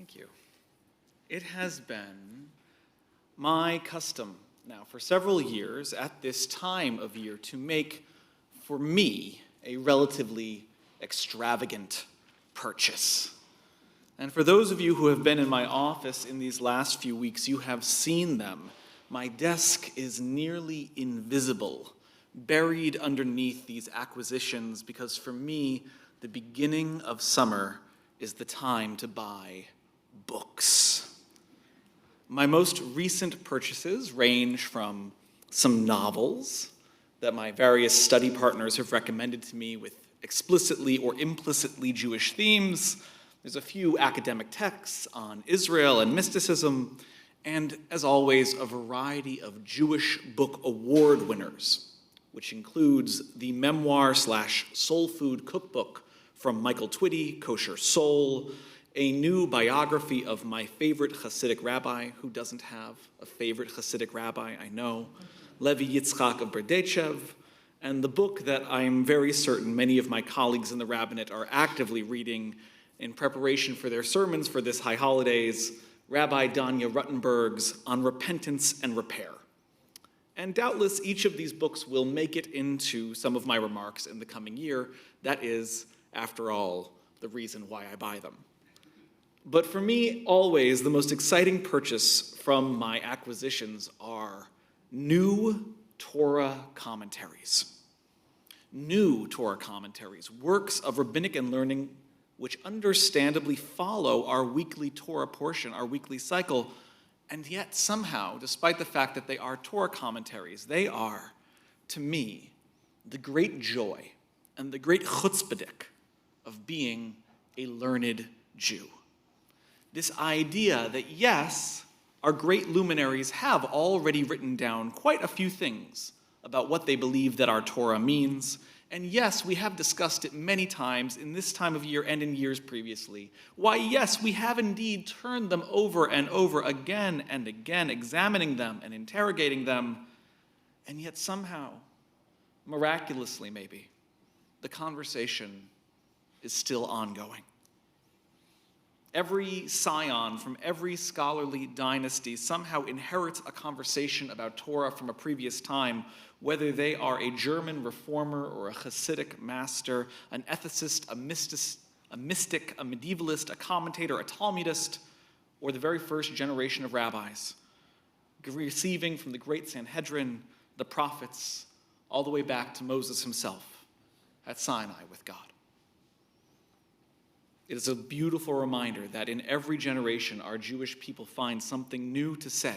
Thank you. It has been my custom now for several years at this time of year to make, for me, a relatively extravagant purchase. And for those of you who have been in my office in these last few weeks, you have seen them. My desk is nearly invisible, buried underneath these acquisitions, because for me, the beginning of summer is the time to buy books. My most recent purchases range from some novels that my various study partners have recommended to me with explicitly or implicitly Jewish themes. There's a few academic texts on Israel and mysticism, and as always, a variety of Jewish Book Award winners, which includes the memoir/soul food cookbook from Michael Twitty, Kosher Soul, a new biography of my favorite Hasidic rabbi, who doesn't have a favorite Hasidic rabbi, I know, Levi Yitzchak of Berdechev, and the book that I'm very certain many of my colleagues in the rabbinate are actively reading in preparation for their sermons for this high holidays, Rabbi Danya Ruttenberg's On Repentance and Repair. And doubtless each of these books will make it into some of my remarks in the coming year. That is, after all, the reason why I buy them. But for me, always, the most exciting purchase from my acquisitions are new Torah commentaries. New Torah commentaries, works of rabbinic and learning which understandably follow our weekly Torah portion, our weekly cycle, and yet somehow, despite the fact that they are Torah commentaries, they are, to me, the great joy and the great chutzpahdik of being a learned Jew. This idea that, yes, our great luminaries have already written down quite a few things about what they believe that our Torah means, and yes, we have discussed it many times in this time of year and in years previously. Why, yes, we have indeed turned them over and over again and again, examining them and interrogating them, and yet somehow, miraculously maybe, the conversation is still ongoing. Every scion from every scholarly dynasty somehow inherits a conversation about Torah from a previous time, whether they are a German reformer or a Hasidic master, an ethicist, a mystic, a medievalist, a commentator, a Talmudist, or the very first generation of rabbis, receiving from the great Sanhedrin, the prophets, all the way back to Moses himself at Sinai with God. It is a beautiful reminder that in every generation, our Jewish people find something new to say,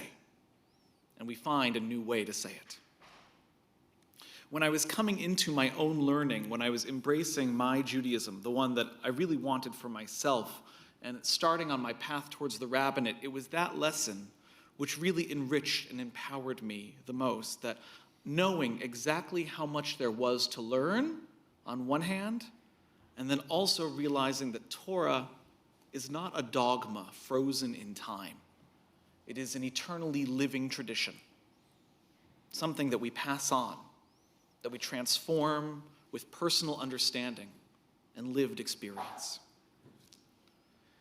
and we find a new way to say it. When I was coming into my own learning, when I was embracing my Judaism, the one that I really wanted for myself, and starting on my path towards the rabbinate, it was that lesson which really enriched and empowered me the most, that knowing exactly how much there was to learn on one hand, and then also realizing that Torah is not a dogma frozen in time. It is an eternally living tradition, something that we pass on, that we transform with personal understanding and lived experience.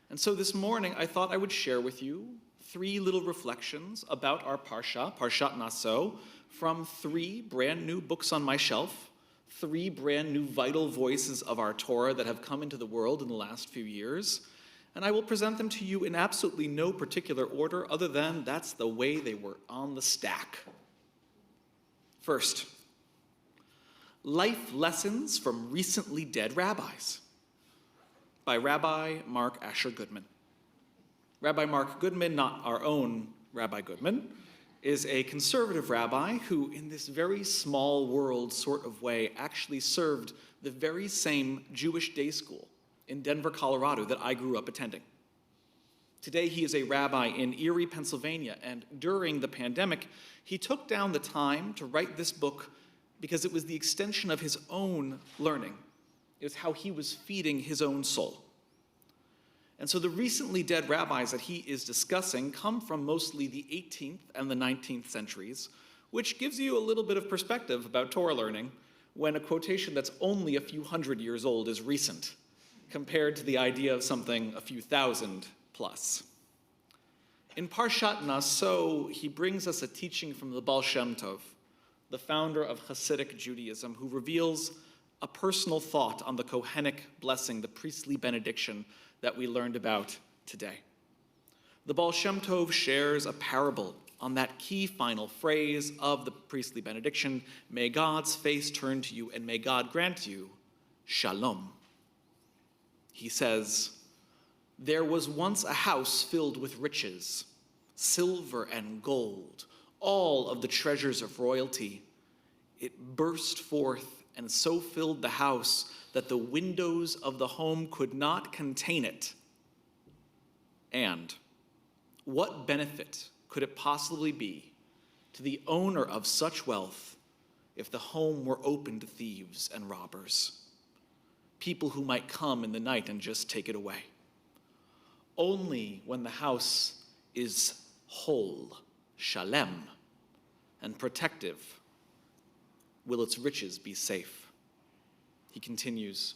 And so this morning, I thought I would share with you 3 little reflections about our Parsha, Parshat Naso, from 3 brand new books on my shelf, 3 brand new vital voices of our Torah that have come into the world in the last few years, and I will present them to you in absolutely no particular order other than that's the way they were on the stack. First, Life Lessons from Recently Dead Rabbis by Rabbi Mark Asher Goodman. Rabbi Mark Goodman, not our own Rabbi Goodman, is a conservative rabbi who, in this very small world sort of way, actually served the very same Jewish day school in Denver, Colorado that I grew up attending. Today, he is a rabbi in Erie, Pennsylvania, and during the pandemic, he took down the time to write this book because it was the extension of his own learning. It was how he was feeding his own soul. And so the recently dead rabbis that he is discussing come from mostly the 18th and the 19th centuries, which gives you a little bit of perspective about Torah learning when a quotation that's only a few hundred years old is recent, compared to the idea of something a few thousand plus. In Parshat Naso, he brings us a teaching from the Baal Shem Tov, the founder of Hasidic Judaism, who reveals a personal thought on the Kohenic blessing, the priestly benediction that we learned about today. The Baal Shem Tov shares a parable on that key final phrase of the priestly benediction, may God's face turn to you and may God grant you shalom. He says, there was once a house filled with riches, silver and gold, all of the treasures of royalty. It burst forth and so filled the house that the windows of the home could not contain it. And what benefit could it possibly be to the owner of such wealth if the home were open to thieves and robbers, people who might come in the night and just take it away? Only when the house is whole, shalem, and protective will its riches be safe. He continues,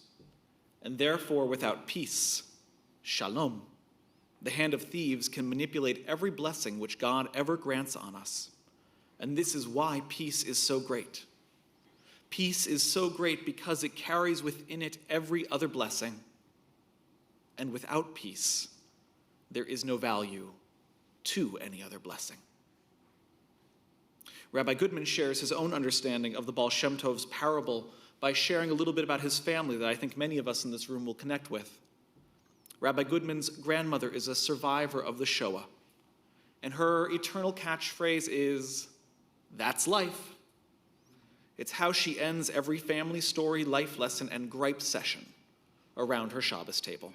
and therefore without peace, shalom, the hand of thieves can manipulate every blessing which God ever grants on us. And this is why peace is so great. Peace is so great because it carries within it every other blessing. And without peace, there is no value to any other blessing. Rabbi Goodman shares his own understanding of the Baal Shem Tov's parable by sharing a little bit about his family that I think many of us in this room will connect with. Rabbi Goodman's grandmother is a survivor of the Shoah, and her eternal catchphrase is, that's life. It's how she ends every family story, life lesson, and gripe session around her Shabbos table.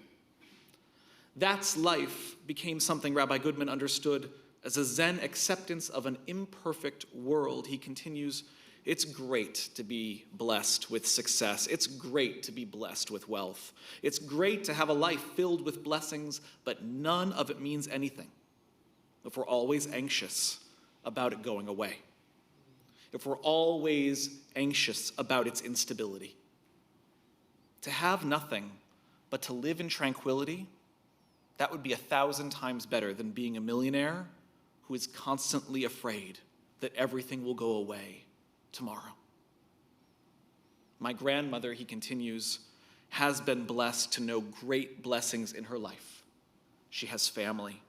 That's life became something Rabbi Goodman understood as a Zen acceptance of an imperfect world. He continues, it's great to be blessed with success. It's great to be blessed with wealth. It's great to have a life filled with blessings, but none of it means anything if we're always anxious about it going away, if we're always anxious about its instability. To have nothing but to live in tranquility, that would be 1,000 times better than being a millionaire who is constantly afraid that everything will go away tomorrow. My grandmother, he continues, has been blessed to know great blessings in her life. She has family.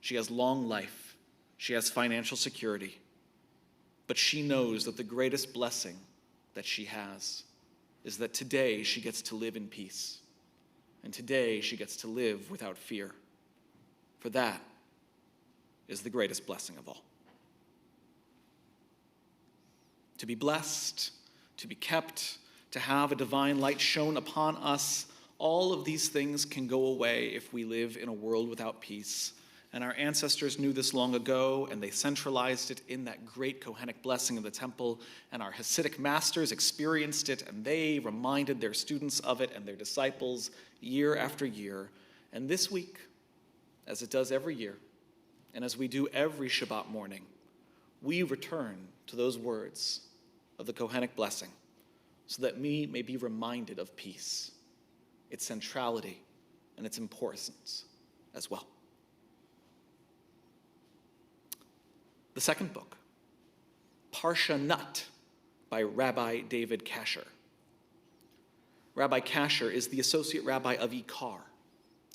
She has long life. She has financial security. But she knows that the greatest blessing that she has is that today she gets to live in peace. And today she gets to live without fear. For that is the greatest blessing of all. To be blessed, to be kept, to have a divine light shone upon us, all of these things can go away if we live in a world without peace. And our ancestors knew this long ago, and they centralized it in that great Kohenic blessing of the temple, and our Hasidic masters experienced it, and they reminded their students of it and their disciples year after year. And this week, as it does every year, and as we do every Shabbat morning, we return to those words of the Kohenic blessing so that we may be reminded of peace, its centrality, and its importance as well. The second book, Parsha Nut, by Rabbi David Kasher. Rabbi Kasher is the associate rabbi of Ikar,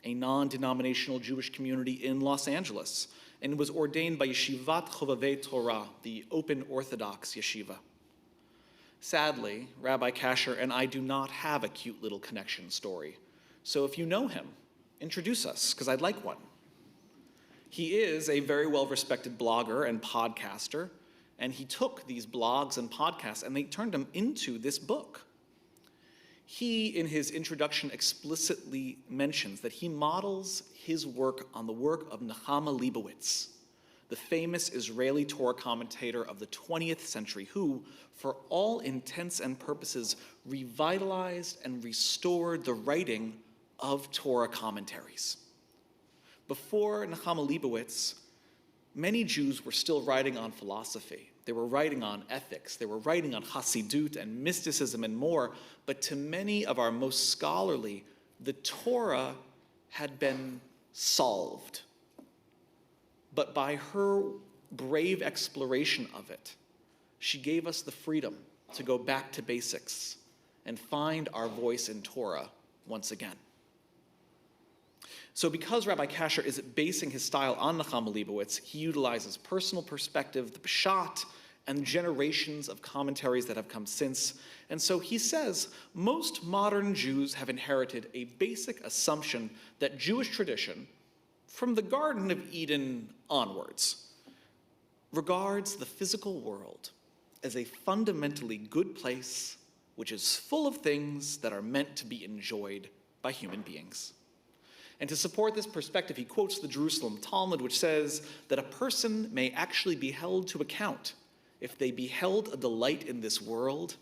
a non-denominational Jewish community in Los Angeles, and was ordained by Yeshivat Chovavei Torah, the open Orthodox yeshiva. Sadly, Rabbi Kasher and I do not have a cute little connection story. So if you know him, introduce us, because I'd like one. He is a very well-respected blogger and podcaster, and he took these blogs and podcasts and they turned them into this book. He, in his introduction, explicitly mentions that he models his work on the work of Nechama Leibowitz, the famous Israeli Torah commentator of the 20th century, who, for all intents and purposes, revitalized and restored the writing of Torah commentaries. Before Nechama Leibowitz, many Jews were still writing on philosophy. They were writing on ethics. They were writing on Hasidut and mysticism and more. But to many of our most scholarly, the Torah had been solved. But by her brave exploration of it, she gave us the freedom to go back to basics and find our voice in Torah once again. So because Rabbi Kasher is basing his style on Nechama Leibowitz, he utilizes personal perspective, the Peshat, and generations of commentaries that have come since. And so he says, most modern Jews have inherited a basic assumption that Jewish tradition, from the Garden of Eden onwards, regards the physical world as a fundamentally good place which is full of things that are meant to be enjoyed by human beings. And to support this perspective, he quotes the Jerusalem Talmud, which says that a person may actually be held to account if they beheld a delight in this world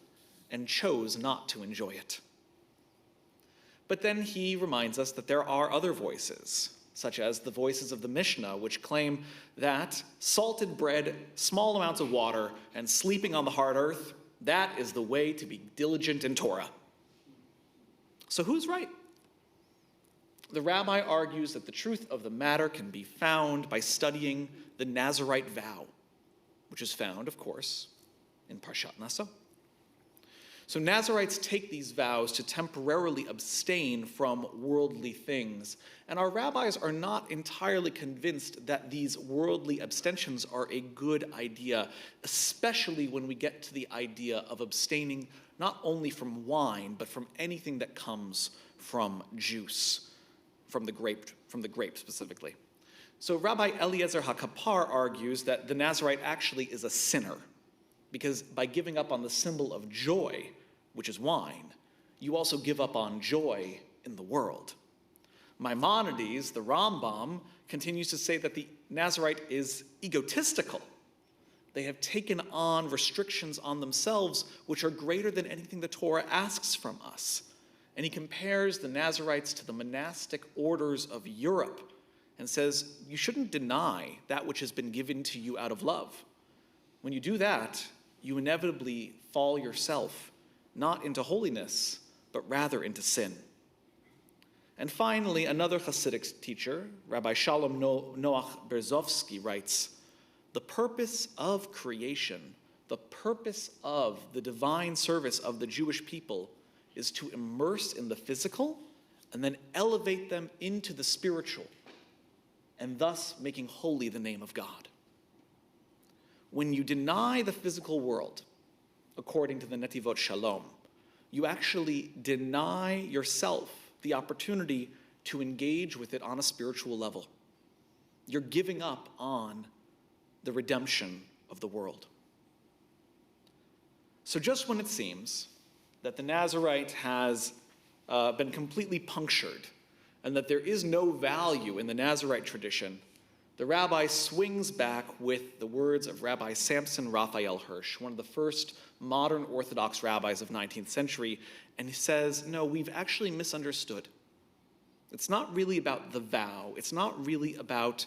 and chose not to enjoy it. But then he reminds us that there are other voices, such as the voices of the Mishnah, which claim that salted bread, small amounts of water, and sleeping on the hard earth, that is the way to be diligent in Torah. So who's right? The rabbi argues that the truth of the matter can be found by studying the Nazirite vow, which is found, of course, in Parshat Naso. So Nazirites take these vows to temporarily abstain from worldly things, and our rabbis are not entirely convinced that these worldly abstentions are a good idea, especially when we get to the idea of abstaining not only from wine, but from anything that comes from juice, from the grape specifically. So Rabbi Eliezer HaKapar argues that the Nazirite actually is a sinner, because by giving up on the symbol of joy, which is wine, you also give up on joy in the world. Maimonides, the Rambam, continues to say that the Nazirite is egotistical. They have taken on restrictions on themselves which are greater than anything the Torah asks from us. And he compares the Nazirites to the monastic orders of Europe and says, you shouldn't deny that which has been given to you out of love. When you do that, you inevitably fall yourself not into holiness, but rather into sin. And finally, another Hasidic teacher, Rabbi Shalom Noach Berzovsky, writes, the purpose of creation, the purpose of the divine service of the Jewish people is to immerse in the physical and then elevate them into the spiritual, and thus making holy the name of God. When you deny the physical world, according to the Netivot Shalom, you actually deny yourself the opportunity to engage with it on a spiritual level. You're giving up on the redemption of the world. So just when it seems that the Nazirite has been completely punctured and that there is no value in the Nazirite tradition, the rabbi swings back with the words of Rabbi Samson Raphael Hirsch, one of the first modern Orthodox rabbis of 19th century, and he says, no, we've actually misunderstood. It's not really about the vow. It's not really about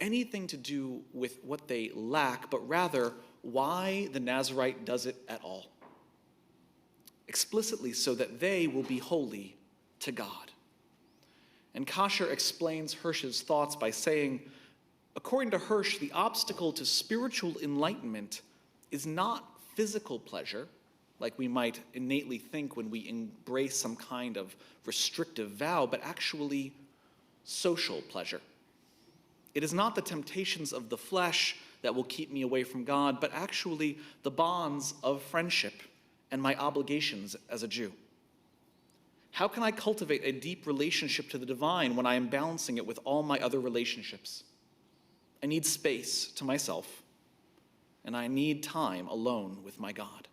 anything to do with what they lack, but rather why the Nazirite does it at all. Explicitly so that they will be holy to God. And Kasher explains Hirsch's thoughts by saying, according to Hirsch, the obstacle to spiritual enlightenment is not physical pleasure, like we might innately think when we embrace some kind of restrictive vow, but actually social pleasure. It is not the temptations of the flesh that will keep me away from God, but actually the bonds of friendship and my obligations as a Jew. How can I cultivate a deep relationship to the divine when I am balancing it with all my other relationships? I need space to myself, and I need time alone with my God.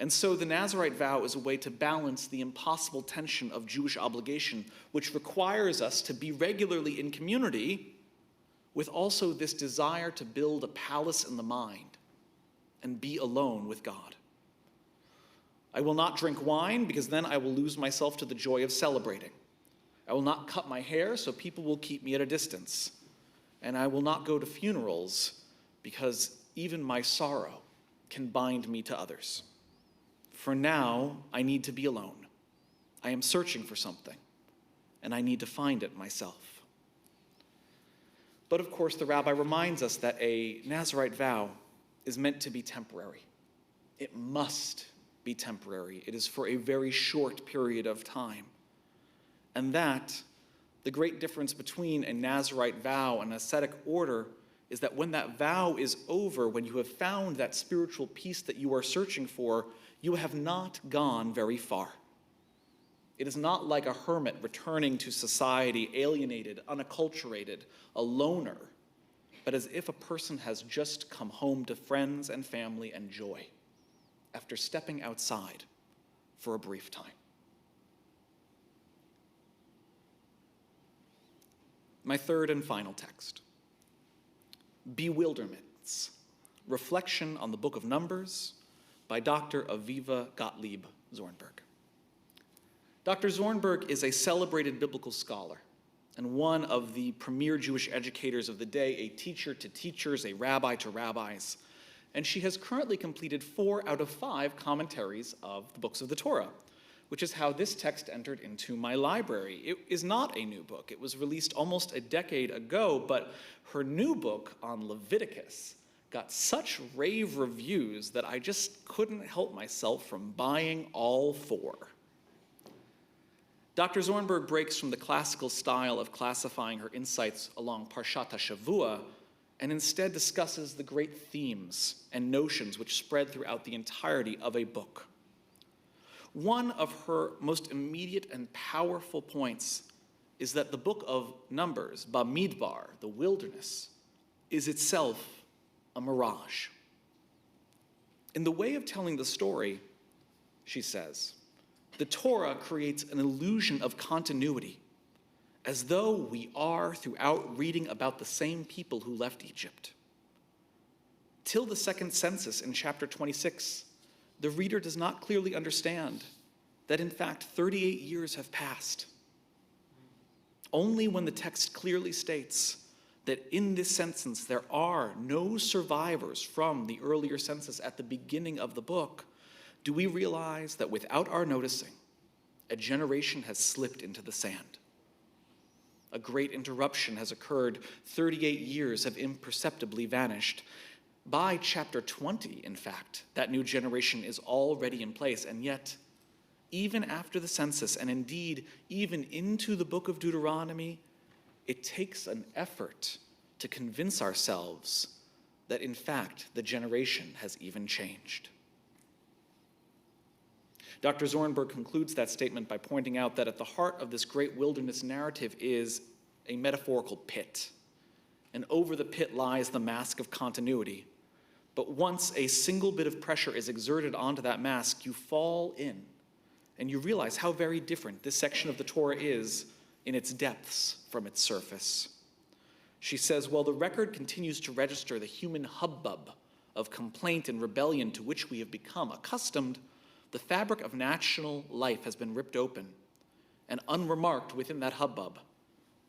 And so the Nazirite vow is a way to balance the impossible tension of Jewish obligation, which requires us to be regularly in community, with also this desire to build a palace in the mind and be alone with God. I will not drink wine because then I will lose myself to the joy of celebrating. I will not cut my hair so people will keep me at a distance. And I will not go to funerals because even my sorrow can bind me to others. For now, I need to be alone. I am searching for something. and I need to find it myself. But of course, the rabbi reminds us that a Nazirite vow is meant to be temporary. It must be temporary. It is for a very short period of time. And that, the great difference between a Nazirite vow and an ascetic order is that when that vow is over, when you have found that spiritual peace that you are searching for, you have not gone very far. It is not like a hermit returning to society, alienated, unacculturated, a loner, but as if a person has just come home to friends and family and joy after stepping outside for a brief time. My third and final text, Bewilderments, Reflection on the Book of Numbers by Dr. Aviva Gottlieb Zornberg. Dr. Zornberg is a celebrated biblical scholar and one of the premier Jewish educators of the day, a teacher to teachers, a rabbi to rabbis, and she has currently completed 4 out of 5 commentaries of the books of the Torah, which is how this text entered into my library. It is not a new book. It was released almost a decade ago, but her new book on Leviticus got such rave reviews that I just couldn't help myself from buying all 4. Dr. Zornberg breaks from the classical style of classifying her insights along Parshat HaShavua and instead discusses the great themes and notions which spread throughout the entirety of a book. One of her most immediate and powerful points is that the book of Numbers, Bamidbar, the wilderness, is itself a mirage. In the way of telling the story, she says, the Torah creates an illusion of continuity, as though we are throughout reading about the same people who left Egypt. Till the second census in chapter 26, the reader does not clearly understand that in fact 38 years have passed. Only when the text clearly states that in this census there are no survivors from the earlier census at the beginning of the book do we realize that without our noticing, a generation has slipped into the sand. A great interruption has occurred. 38 years have imperceptibly vanished. By chapter 20, in fact, that new generation is already in place, and yet, even after the census, and indeed even into the book of Deuteronomy, it takes an effort to convince ourselves that in fact the generation has even changed. Dr. Zornberg concludes that statement by pointing out that at the heart of this great wilderness narrative is a metaphorical pit, and over the pit lies the mask of continuity. But once a single bit of pressure is exerted onto that mask, you fall in, and you realize how very different this section of the Torah is in its depths from its surface. She says, while the record continues to register the human hubbub of complaint and rebellion to which we have become accustomed, the fabric of national life has been ripped open, and unremarked within that hubbub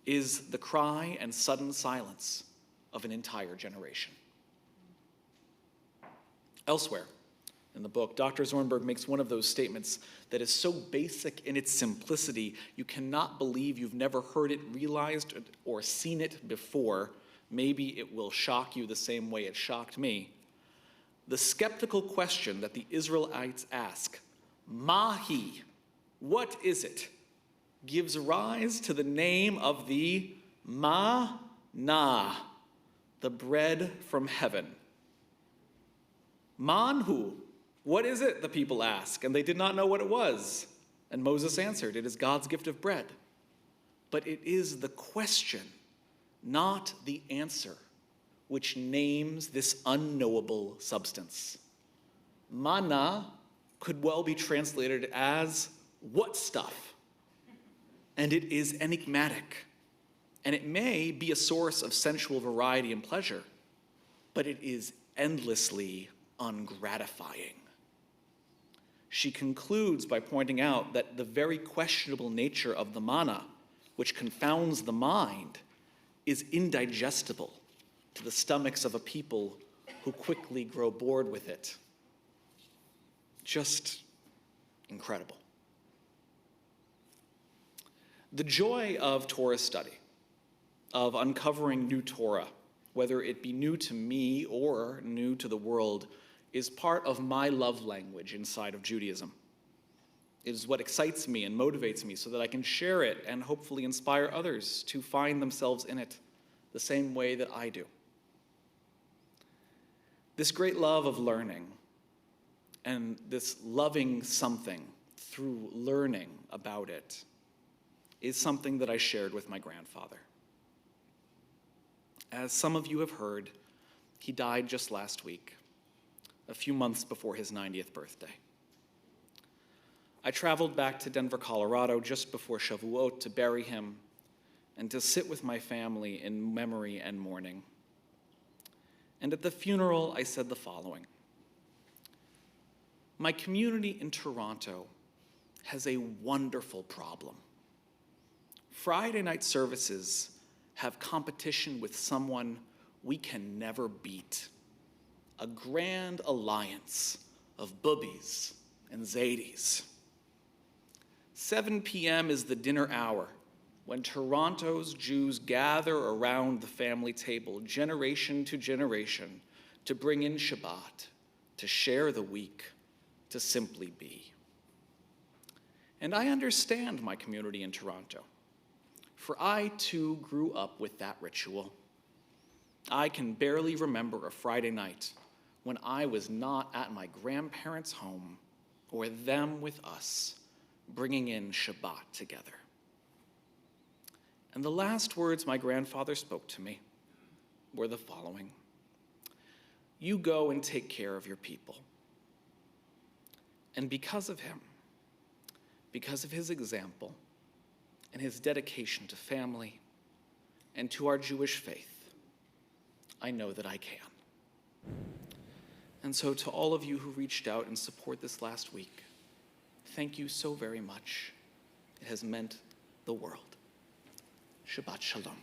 is the cry and sudden silence of an entire generation. Elsewhere in the book, Dr. Zornberg makes one of those statements that is so basic in its simplicity, you cannot believe you've never heard it, realized, or seen it before. Maybe it will shock you the same way it shocked me. The skeptical question that the Israelites ask, Mahi, what is it, gives rise to the name of the Manna, the bread from heaven. Manhu, what is it, the people ask, and they did not know what it was. And Moses answered, it is God's gift of bread. But it is the question, not the answer, which names this unknowable substance. Manna could well be translated as what stuff? And it is enigmatic. And it may be a source of sensual variety and pleasure, but it is endlessly ungratifying. She concludes by pointing out that the very questionable nature of the manna, which confounds the mind, is indigestible to the stomachs of a people who quickly grow bored with it. Just incredible. The joy of Torah study, of uncovering new Torah, whether it be new to me or new to the world, is part of my love language inside of Judaism. It is what excites me and motivates me so that I can share it and hopefully inspire others to find themselves in it the same way that I do. This great love of learning and this loving something through learning about it is something that I shared with my grandfather. As some of you have heard, he died just last week, a few months before his 90th birthday. I traveled back to Denver, Colorado just before Shavuot to bury him and to sit with my family in memory and mourning. And at the funeral, I said the following: my community in Toronto has a wonderful problem. Friday night services have competition with someone we can never beat. A grand alliance of boobies and zadies. 7 p.m. is the dinner hour when Toronto's Jews gather around the family table, generation to generation, to bring in Shabbat, to share the week, to simply be. And I understand my community in Toronto, for I too grew up with that ritual. I can barely remember a Friday night when I was not at my grandparents' home or them with us, bringing in Shabbat together. And the last words my grandfather spoke to me were the following: you go and take care of your people. And because of him, because of his example and his dedication to family and to our Jewish faith, I know that I can. And so to all of you who reached out and support this last week, thank you so very much. It has meant the world. Shabbat Shalom.